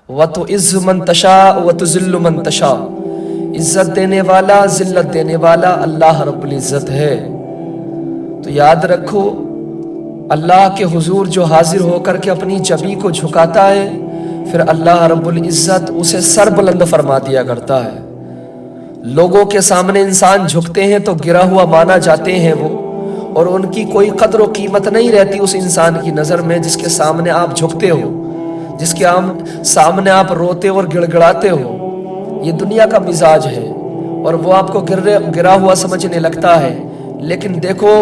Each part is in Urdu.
وَتُعِزُّ مَن تَشَاءُ وَتُذِلُّ مَن تَشَاءُ، عزت دینے والا ذلت دینے والا اللہ رب العزت ہے۔ تو یاد رکھو، اللہ کے حضور جو حاضر ہو کر کے اپنی جبی کو جھکاتا ہے، پھر اللہ رب العزت اسے سر بلند فرما دیا کرتا ہے۔ لوگوں کے سامنے انسان جھکتے ہیں تو گرا ہوا مانا جاتے ہیں وہ، اور ان کی کوئی قدر و قیمت نہیں رہتی اس انسان کی نظر میں جس کے سامنے آپ جھکتے ہو، جس کے سامنے آپ روتے اور گڑ گڑاتے ہو۔ یہ دنیا کا مزاج ہے اور وہ آپ کو گرا ہوا سمجھنے لگتا ہے، لیکن دیکھو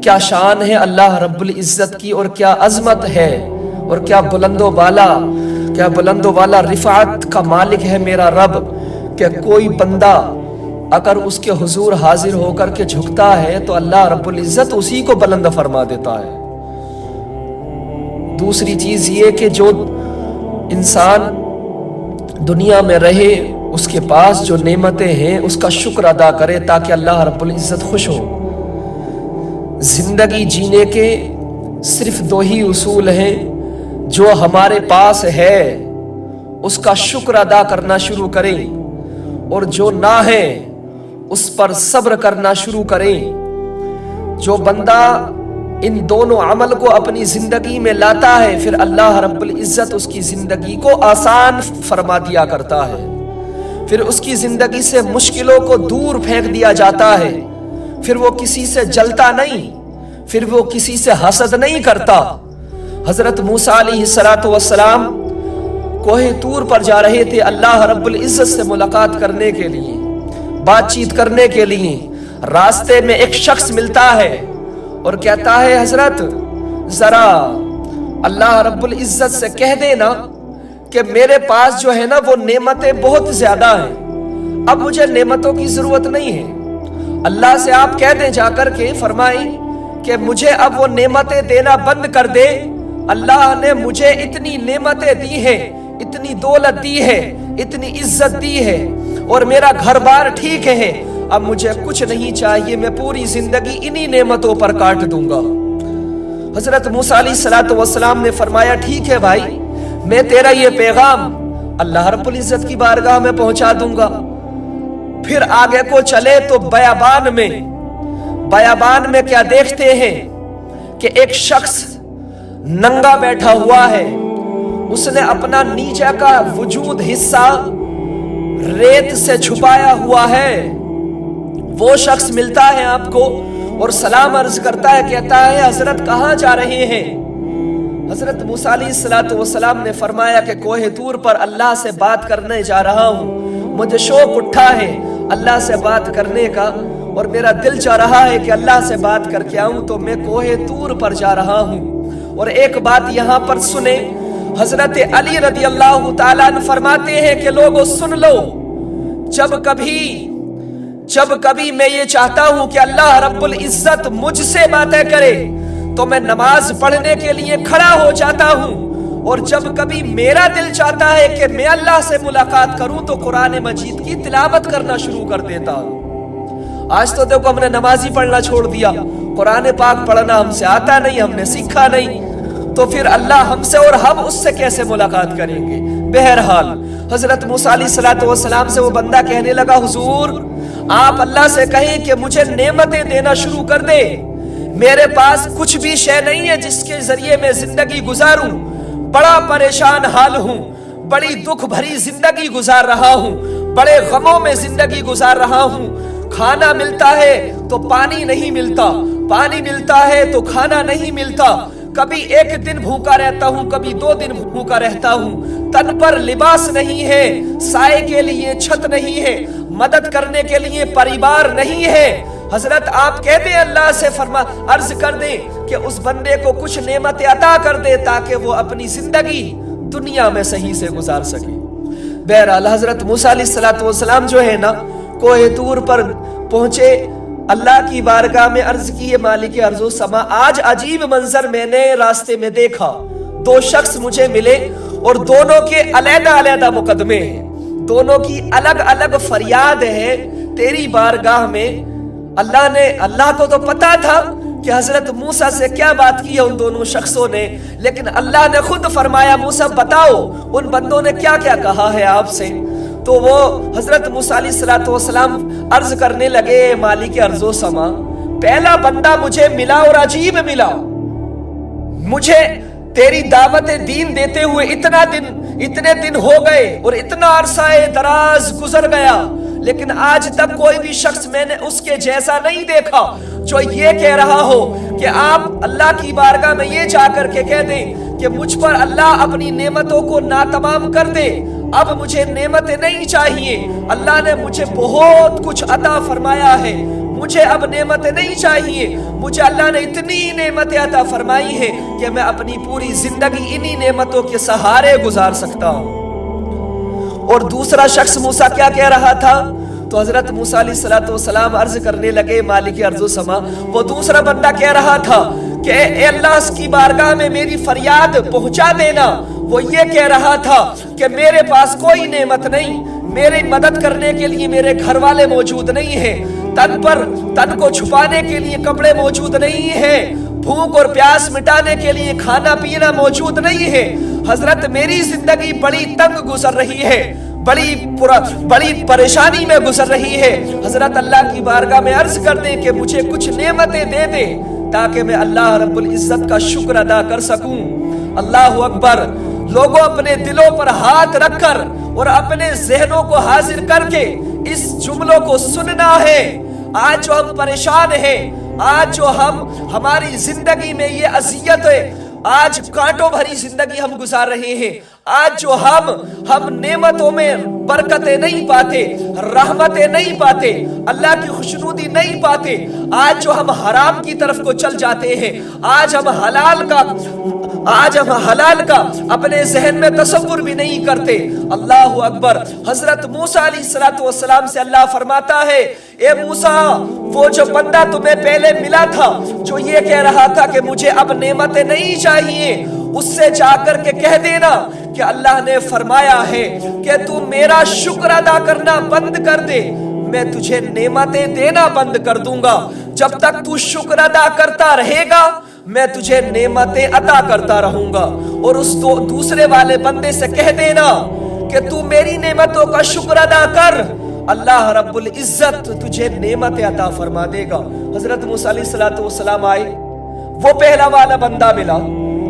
کیا شان ہے اللہ رب العزت کی، اور کیا عظمت ہے، اور کیا بلند و بالا رفعت کا مالک ہے میرا رب، کہ کوئی بندہ اگر اس کے حضور حاضر ہو کر کے جھکتا ہے تو اللہ رب العزت اسی کو بلند فرما دیتا ہے۔ دوسری چیز یہ کہ جو انسان دنیا میں رہے اس کے پاس جو نعمتیں ہیں اس کا شکر ادا کرے تاکہ اللہ رب العزت خوش ہو۔ زندگی جینے کے صرف دو ہی اصول ہیں، جو ہمارے پاس ہے اس کا شکر ادا کرنا شروع کریں، اور جو نہ ہے اس پر صبر کرنا شروع کریں۔ جو بندہ ان دونوں عمل کو اپنی زندگی میں لاتا ہے پھر اللہ رب العزت اس کی زندگی کو آسان فرما دیا کرتا ہے، پھر اس کی زندگی سے مشکلوں کو دور پھینک دیا جاتا ہے، پھر وہ کسی سے جلتا نہیں، پھر وہ کسی سے حسد نہیں کرتا۔ حضرت موسیٰ علیہ السلام کوہ طور پر جا رہے تھے اللہ رب العزت سے ملاقات کرنے کے لیے، بات چیت کرنے کے لیے۔ راستے میں ایک شخص ملتا ہے اور کہتا ہے حضرت ذرا اللہ رب العزت سے کہہ دینا کہ میرے پاس جو ہے نا وہ نعمتیں بہت زیادہ ہیں، اب مجھے نعمتوں کی ضرورت نہیں ہے۔ اللہ سے آپ کہہ دیں جا کر کے، فرمائیں کہ مجھے اب وہ نعمتیں دینا بند کر دے، اللہ نے مجھے اتنی نعمتیں دی ہیں، اتنی دولت دی ہے، اتنی عزت دی ہے، اور میرا گھر بار ٹھیک ہے، اب مجھے کچھ نہیں چاہیے، میں پوری زندگی انہی نعمتوں پر کاٹ دوں گا۔ حضرت موسیٰ علیہ السلام نے فرمایا ٹھیک ہے بھائی، میں تیرا یہ پیغام اللہ رب العزت کی بارگاہ میں پہنچا دوں گا۔ پھر آگے کو چلے تو بیابان میں کیا دیکھتے ہیں کہ ایک شخص ننگا بیٹھا ہوا ہے، اس نے اپنا نیچے کا وجود حصہ ریت سے چھپایا ہوا ہے۔ وہ شخص ملتا ہے آپ کو اور سلام عرض کرتا ہے، کہتا ہے حضرت کہاں جا رہے ہیں؟ حضرت موسیٰ علیہ السلام نے فرمایا کہ کوہ طور پر اللہ سے بات کرنے جا رہا ہوں، مجھے شوق اٹھا ہے اللہ سے بات کرنے کا، اور میرا دل چاہ رہا ہے کہ اللہ سے بات کر کے آؤں، تو میں کوہ طور پر جا رہا ہوں۔ اور ایک بات یہاں پر سنیں، حضرت علی رضی اللہ تعالیٰ عنہ فرماتے ہیں کہ لوگوں سن لو، جب کبھی میں یہ چاہتا ہوں کہ اللہ رب العزت مجھ سے باتیں کرے تو میں نماز پڑھنے کے لیے کھڑا ہو جاتا ہوں، اور جب کبھی میرا دل چاہتا ہے کہ میں اللہ سے ملاقات کروں تو قرآن مجید کی تلاوت کرنا شروع کر دیتا ہوں۔ آج تو دیکھو ہم نے نماز ہی پڑھنا چھوڑ دیا، قرآن پاک پڑھنا ہم سے آتا نہیں، ہم نے سیکھا نہیں، تو پھر اللہ ہم سے اور ہم اس سے کیسے ملاقات کریں گے؟ بہرحال حضرت موسیٰ علیہ السلام سے وہ بندہ کہنے لگا حضور آپ اللہ سے کہیں کہ مجھے نعمتیں دینا شروع کر دے، میرے پاس کچھ بھی شے نہیں ہے جس کے ذریعے میں زندگی گزاروں، بڑا پریشان حال ہوں، بڑی دکھ بھری زندگی گزار رہا ہوں، بڑے غموں میں زندگی گزار رہا ہوں، کھانا ملتا ہے تو پانی نہیں ملتا، پانی ملتا ہے تو کھانا نہیں ملتا، کبھی ایک دن بھوکا رہتا ہوں، کبھی 2 دن بھوکا رہتا ہوں، تن پر لباس نہیں ہے، سائے کے لیے چھت نہیں ہے، مدد کرنے کے لیے پریوار نہیں ہے۔ حضرت آپ کہہ دیں اللہ سے عرض کر دیں کہ اس بندے کو کچھ نعمت عطا کر دے تاکہ وہ اپنی زندگی دنیا میں صحیح سے گزار سکے۔ بہرحال حضرت موسیٰ علیہ السلام جو ہے نا کوہ طور پر پہنچے، اللہ کی بارگاہ میں عرض کی مالک ارض و سما، آج عجیب منظر میں نے راستے میں دیکھا، 2 شخص مجھے ملے اور دونوں کے علیحدہ مقدمے ہیں، دونوں کی الگ الگ فریاد ہے تیری بارگاہ میں۔ اللہ کو تو پتا تھا کہ حضرت موسیٰ سے کیا بات کی ہے ان دونوں شخصوں نے، لیکن اللہ نے خود فرمایا موسیٰ بتاؤ ان بندوں نے کیا کیا کہا ہے آپ سے۔ تو وہ حضرت موسیٰ علیہ السلام عرض کرنے لگے مالک ارض و سما، پہلا بندہ مجھے ملا اور عجیب ملا، مجھے تیری دعوت دین دیتے ہوئے اتنے دن ہو گئے اور اتنا عرصہ دراز گزر گیا، لیکن آج تک کوئی بھی شخص میں نے اس کے جیسا نہیں دیکھا جو یہ کہہ رہا ہو کہ آپ اللہ کی بارگاہ میں یہ جا کر کے کہہ دیں کہ مجھ پر اللہ اپنی نعمتوں کو ناتمام کر دے، اب مجھے نعمتیں نہیں چاہیے، اللہ نے مجھے بہت کچھ عطا فرمایا ہے، مجھے اب نعمتیں نہیں چاہیے، مجھے اللہ نے اتنی نعمتیں عطا فرمائی ہیں کہ میں اپنی پوری زندگی انہی نعمتوں کے سہارے گزار سکتا ہوں۔ اور دوسرا شخص موسیٰ کیا کہہ رہا تھا؟ تو حضرت موسیٰ علیہ السلام عرض کرنے لگے مالک ارض و سما، وہ دوسرا بندہ کہہ رہا تھا کہ اے اللہ اس کی بارگاہ میں میری فریاد پہنچا دینا۔ وہ یہ کہہ رہا تھا کہ میرے پاس کوئی نعمت نہیں، میری مدد کرنے کے لیے میرے گھر والے موجود نہیں ہیں، تن کو چھپانے کے لیے کپڑے موجود نہیں ہیں، بھوک اور پیاس مٹانے کے لیے کھانا پینا موجود نہیں ہے، حضرت میری زندگی بڑی تنگ گزر رہی ہے، بڑی پریشانی میں گزر رہی ہے، حضرت اللہ کی بارگاہ میں عرض کر دیں کہ مجھے کچھ نعمتیں دے دے تاکہ میں اللہ رب العزت کا شکر ادا کر سکوں۔ اللہ اکبر۔ لوگوں اپنے دلوں پر ہاتھ رکھ کر اور اپنے ذہنوں کو حاضر کر کے اس جملوں کو سننا ہے۔ آج جو ہم پریشان ہیں، آج جو ہماری زندگی میں یہ اذیت ہے، آج کانٹوں بھری زندگی ہم گزار رہے ہیں، آج جو ہم نعمتوں میں برکتیں نہیں پاتے، رحمتیں نہیں پاتے، اللہ کی خوشنودی نہیں پاتے، آج جو ہم حرام کی طرف کو چل جاتے ہیں، آج ہم حلال کا اپنے ذہن میں تصور بھی نہیں کرتے۔ اللہ اکبر۔ حضرت موسیٰ علیہ السلام سے اللہ فرماتا ہے اے موسیٰ، وہ جو بندہ تمہیں پہلے ملا تھا جو یہ کہہ رہا تھا کہ مجھے اب نعمتیں نہیں چاہیے، اس سے جا کر کے کہہ دینا کہ اللہ نے فرمایا ہے کہ تو میرا شکر ادا کرنا بند کر دے، میں تجھے نعمتیں دینا بند کر دوں گا۔ جب تک تو شکر ادا کرتا رہے گا میں تجھے نعمتیں عطا کرتا رہوں گا۔ اور اس دوسرے والے بندے سے کہہ دینا کہ تو میری نعمتوں کا شکر ادا کر، اللہ رب العزت تجھے نعمت عطا فرما دے گا۔ حضرت موسیٰ علیہ السلام آئے، وہ پہلا والا بندہ ملا۔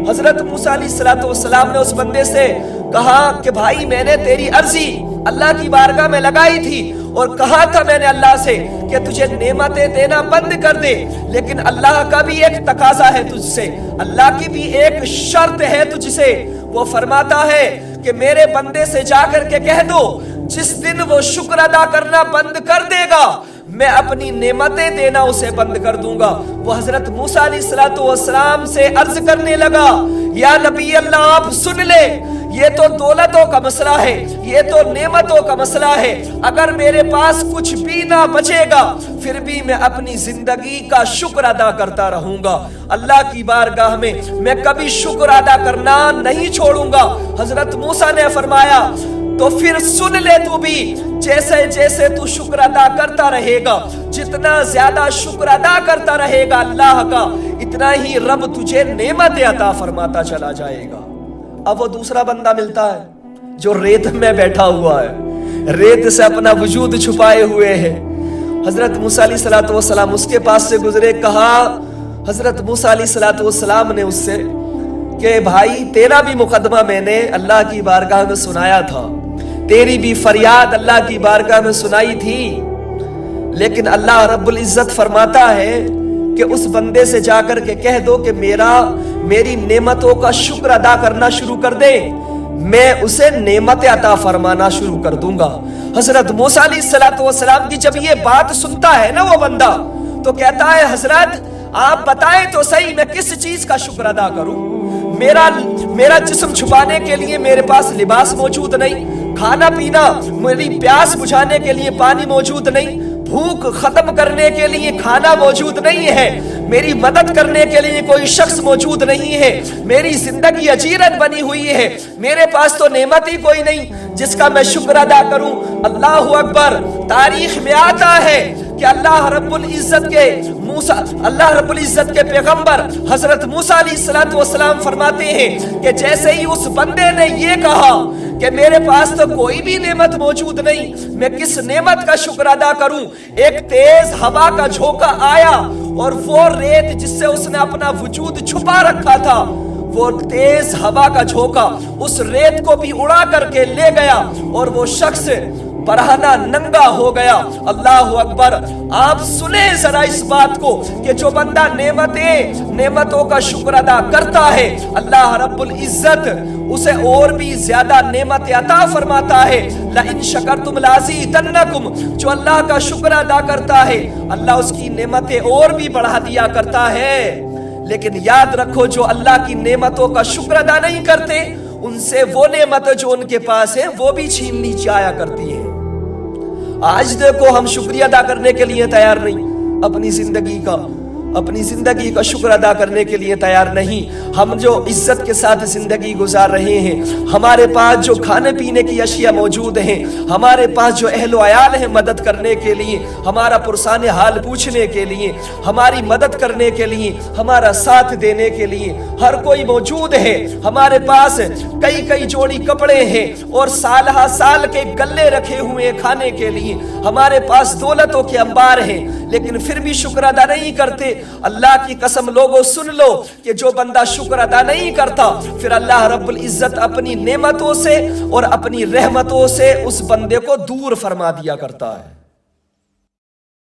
حضرت موسیٰ علیہ السلام نے اس بندے سے کہا کہ بھائی میں نے تیری عرضی اللہ کی بارگاہ میں لگائی تھی اور کہا تھا میں نے اللہ سے کہ تجھے نعمتیں دینا بند کر دے، لیکن اللہ کا بھی ایک تقاضا ہے تجھ سے، اللہ کی بھی ایک شرط ہے تجھ سے۔ وہ فرماتا ہے کہ میرے بندے سے جا کر کے کہہ دو جس دن وہ شکر ادا کرنا بند کر دے گا میں اپنی نعمتیں دینا اسے بند کر دوں گا۔ وہ حضرت موسیٰ علیہ السلام سے عرض کرنے لگا یا نبی اللہ آپ سن لے، یہ تو دولتوں کا مسئلہ ہے، یہ تو نعمتوں کا مسئلہ ہے، اگر میرے پاس کچھ بھی نہ بچے گا پھر بھی میں اپنی زندگی کا شکر ادا کرتا رہوں گا، اللہ کی بارگاہ میں کبھی شکر ادا کرنا نہیں چھوڑوں گا۔ حضرت موسیٰ نے فرمایا تو پھر سن لے تو بھی، جیسے جیسے تو شکر ادا کرتا رہے گا، جتنا زیادہ شکر ادا کرتا رہے گا اللہ کا، اتنا ہی رب تجھے نعمت عطا فرماتا چلا جائے گا۔ اب وہ دوسرا بندہ ملتا ہے جو ریت میں بیٹھا ہوا ہے، ریت سے اپنا وجود چھپائے ہوئے ہے۔ حضرت موسیٰ علیہ السلام اس کے پاس سے گزرے، کہا حضرت موسیٰ علیہ السلام نے اس سے کہ بھائی تیرا بھی مقدمہ میں نے اللہ کی بارگاہ میں سنایا تھا، تیری بھی فریاد اللہ کی بارگاہ میں سنائی تھی، لیکن اللہ رب العزت فرماتا ہے کہ اس بندے سے جا کر کے کہہ دو کہ میری نعمتوں کا شکر ادا کرنا شروع کر دے، میں اسے نعمت عطا فرمانا شروع کر دوں گا۔ حضرت موسیٰ علیہ السلام کی جب یہ بات سنتا ہے نا وہ بندہ تو کہتا ہے حضرت آپ بتائیں تو صحیح میں کس چیز کا شکر ادا کروں، میرا جسم چھپانے کے لیے میرے پاس لباس موجود نہیں، کھانا پینا، میری پیاس بجھانے کے لیے پانی موجود نہیں، بھوک ختم کرنے کے لیے کھانا موجود نہیں ہے، میری مدد کرنے کے لیے کوئی شخص موجود نہیں ہے، میری زندگی اجیرن بنی ہوئی ہے، میرے پاس تو نعمت ہی کوئی نہیں جس کا میں شکر ادا کروں۔ اللہ اکبر۔ تاریخ میں آتا ہے کہ اللہ رب العزت کے پیغمبر حضرت موسیٰ علیہ السلام فرماتے ہیں کہ جیسے ہی اس بندے نے یہ کہا کہ میرے پاس تو کوئی بھی نعمت موجود نہیں، میں کس نعمت کا شکر ادا کروں، ایک تیز ہوا کا جھونکا آیا اور وہ ریت جس سے اس نے اپنا وجود چھپا رکھا تھا، وہ تیز ہوا کا جھونکا اس ریت کو بھی اڑا کر کے لے گیا اور وہ شخص برہنہ ننگا ہو گیا۔ اللہ اکبر۔ آپ سنیں ذرا اس بات کو کہ جو بندہ نعمتوں کا شکر ادا کرتا ہے، اللہ رب العزت اسے اور بھی زیادہ نعمت عطا فرماتا ہے۔ لَإِن شَكَرْتُمْ لَأَزِيدَنَّكُمْ۔ جو اللہ کا شکر ادا کرتا ہے اللہ اس کی نعمتیں اور بھی بڑھا دیا کرتا ہے۔ لیکن یاد رکھو جو اللہ کی نعمتوں کا شکر ادا نہیں کرتے ان سے وہ نعمت جو ان کے پاس ہے وہ بھی چھین لی جایا کرتی ہے۔ آج دیکھو ہم شکریہ ادا کرنے کے لیے تیار نہیں، اپنی زندگی کا شکر ادا کرنے کے لیے تیار نہیں۔ ہم جو عزت کے ساتھ زندگی گزار رہے ہیں، ہمارے پاس جو کھانے پینے کی اشیاء موجود ہیں، ہمارے پاس جو اہل و عیال ہیں مدد کرنے کے لیے، ہمارا پرسان حال پوچھنے کے لیے، ہماری مدد کرنے کے لیے، ہمارا ساتھ دینے کے لیے ہر کوئی موجود ہے۔ ہمارے پاس کئی جوڑی کپڑے ہیں اور سال کے گلے رکھے ہوئے کھانے کے لیے، ہمارے پاس دولتوں کے انبار ہیں، لیکن پھر بھی شکر ادا نہیں کرتے۔ اللہ کی قسم لوگوں سن لو کہ جو بندہ شکر ادا نہیں کرتا پھر اللہ رب العزت اپنی نعمتوں سے اور اپنی رحمتوں سے اس بندے کو دور فرما دیا کرتا ہے۔